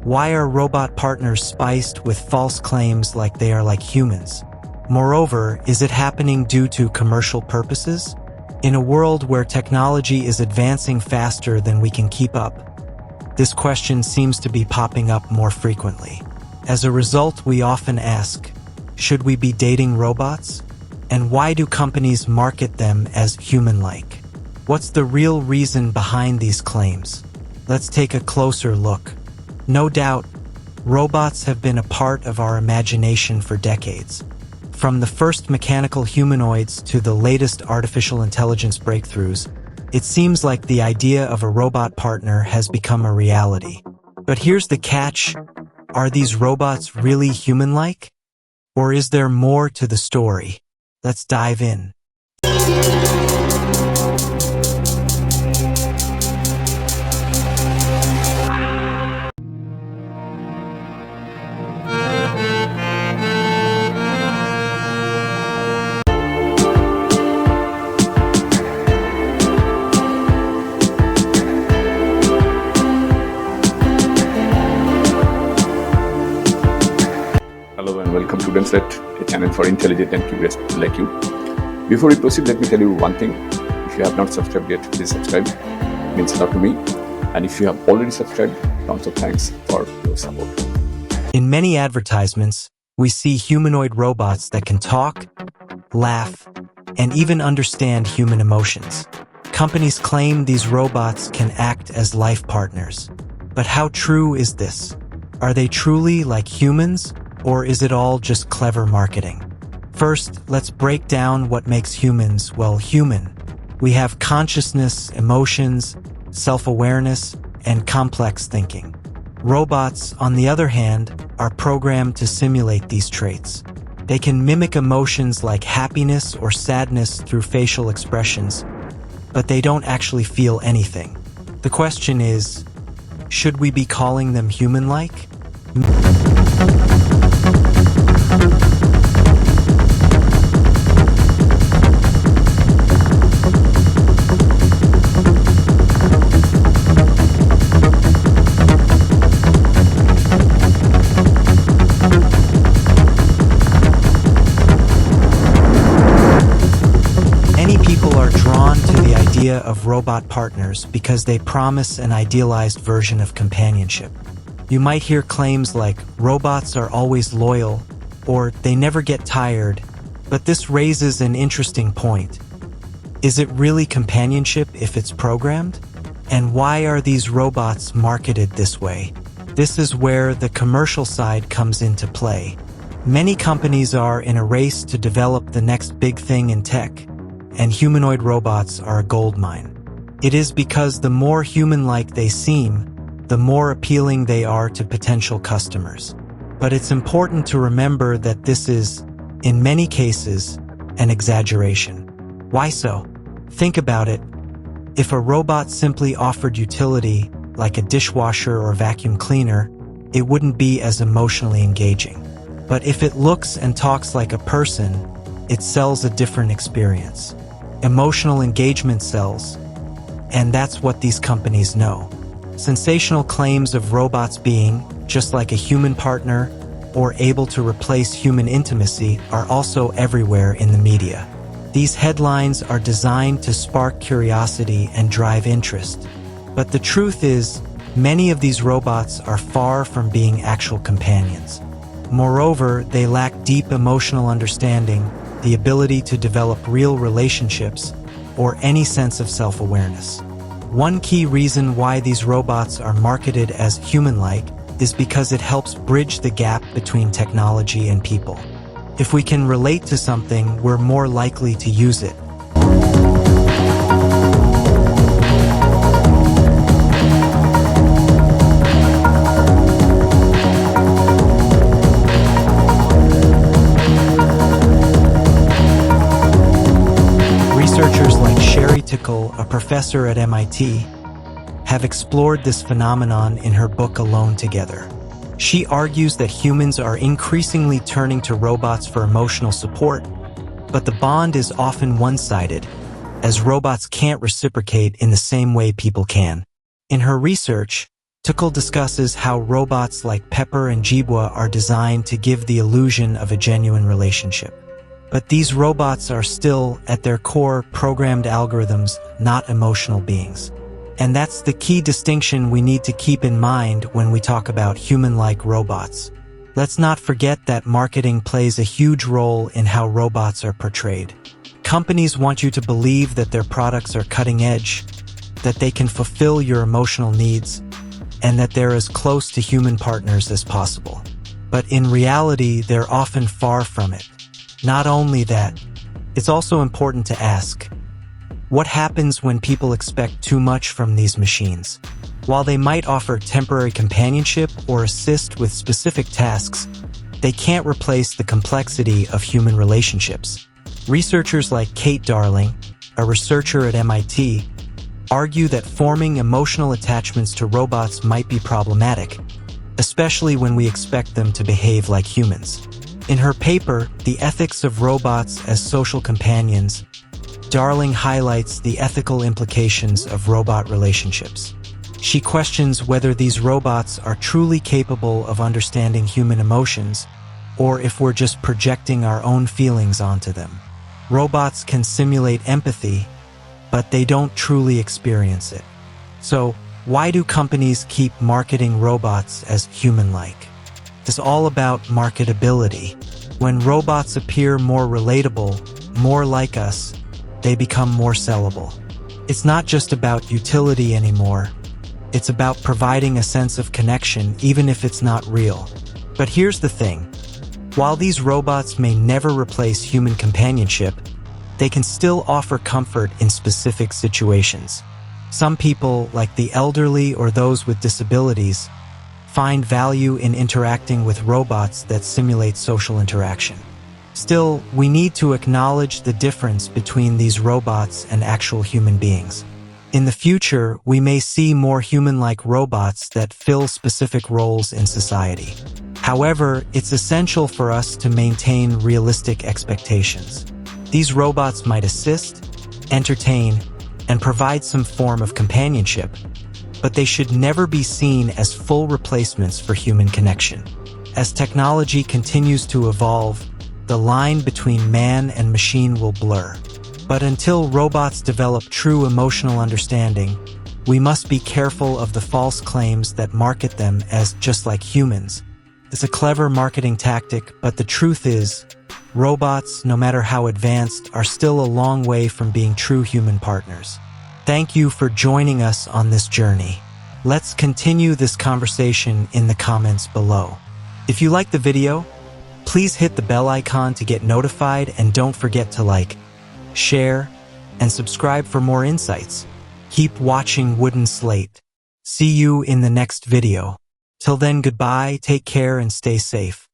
Why are robot partners spiced with false claims like they are like humans? Moreover, is it happening due to commercial purposes? In a world where technology is advancing faster than we can keep up, this question seems to be popping up more frequently. As a result, we often ask, should we be dating robots? And why do companies market them as human-like? What's the real reason behind these claims? Let's take a closer look. No doubt, robots have been a part of our imagination for decades. From the first mechanical humanoids to the latest artificial intelligence breakthroughs, it seems like the idea of a robot partner has become a reality. But here's the catch: are these robots really human-like? Or is there more to the story? Let's dive in. Hello and welcome to Students.net, a channel for intelligent and curious people like you. Before we proceed, let me tell you one thing. If you have not subscribed yet, please subscribe. It means a lot to me. And if you have already subscribed, tons of thanks for your support. In many advertisements, we see humanoid robots that can talk, laugh, and even understand human emotions. Companies claim these robots can act as life partners. But how true is this? Are they truly like humans? Or is it all just clever marketing? First, let's break down what makes humans, well, human. We have consciousness, emotions, self-awareness, and complex thinking. Robots, on the other hand, are programmed to simulate these traits. They can mimic emotions like happiness or sadness through facial expressions, but they don't actually feel anything. The question is, should we be calling them human-like? Many people are drawn to the idea of robot partners because they promise an idealized version of companionship. You might hear claims like, robots are always loyal, or they never get tired, but this raises an interesting point. Is it really companionship if it's programmed? And why are these robots marketed this way? This is where the commercial side comes into play. Many companies are in a race to develop the next big thing in tech, and humanoid robots are a goldmine. It is because the more human-like they seem, the more appealing they are to potential customers. But it's important to remember that this is, in many cases, an exaggeration. Why so? Think about it. If a robot simply offered utility, like a dishwasher or vacuum cleaner, it wouldn't be as emotionally engaging. But if it looks and talks like a person, it sells a different experience. Emotional engagement sells, and that's what these companies know. Sensational claims of robots being, just like a human partner, or able to replace human intimacy are also everywhere in the media. These headlines are designed to spark curiosity and drive interest. But the truth is, many of these robots are far from being actual companions. Moreover, they lack deep emotional understanding, the ability to develop real relationships, or any sense of self-awareness. One key reason why these robots are marketed as human-like is because it helps bridge the gap between technology and people. If we can relate to something, we're more likely to use it. Researchers like Sherry Tickle, a professor at MIT, have explored this phenomenon in her book Alone Together. She argues that humans are increasingly turning to robots for emotional support, but the bond is often one-sided, as robots can't reciprocate in the same way people can. In her research, Tuchel discusses how robots like Pepper and Jibwa are designed to give the illusion of a genuine relationship. But these robots are still, at their core, programmed algorithms, not emotional beings. And that's the key distinction we need to keep in mind when we talk about human-like robots. Let's not forget that marketing plays a huge role in how robots are portrayed. Companies want you to believe that their products are cutting edge, that they can fulfill your emotional needs, and that they're as close to human partners as possible. But in reality, they're often far from it. Not only that, it's also important to ask, what happens when people expect too much from these machines? While they might offer temporary companionship or assist with specific tasks, they can't replace the complexity of human relationships. Researchers like Kate Darling, a researcher at MIT, argue that forming emotional attachments to robots might be problematic, especially when we expect them to behave like humans. In her paper, The Ethics of Robots as Social Companions, Darling highlights the ethical implications of robot relationships. She questions whether these robots are truly capable of understanding human emotions, or if we're just projecting our own feelings onto them. Robots can simulate empathy, but they don't truly experience it. So, why do companies keep marketing robots as human-like? It's all about marketability. When robots appear more relatable, more like us, they become more sellable. It's not just about utility anymore. It's about providing a sense of connection, even if it's not real. But here's the thing. While these robots may never replace human companionship, they can still offer comfort in specific situations. Some people, like the elderly or those with disabilities, find value in interacting with robots that simulate social interaction. Still, we need to acknowledge the difference between these robots and actual human beings. In the future, we may see more human-like robots that fill specific roles in society. However, it's essential for us to maintain realistic expectations. These robots might assist, entertain, and provide some form of companionship, but they should never be seen as full replacements for human connection. As technology continues to evolve, the line between man and machine will blur. But until robots develop true emotional understanding, we must be careful of the false claims that market them as just like humans. It's a clever marketing tactic, but the truth is, robots, no matter how advanced, are still a long way from being true human partners. Thank you for joining us on this journey. Let's continue this conversation in the comments below. If you liked the video, please hit the bell icon to get notified, and don't forget to like, share, and subscribe for more insights. Keep watching Wooden Slate. See you in the next video. Till then, goodbye, take care, and stay safe.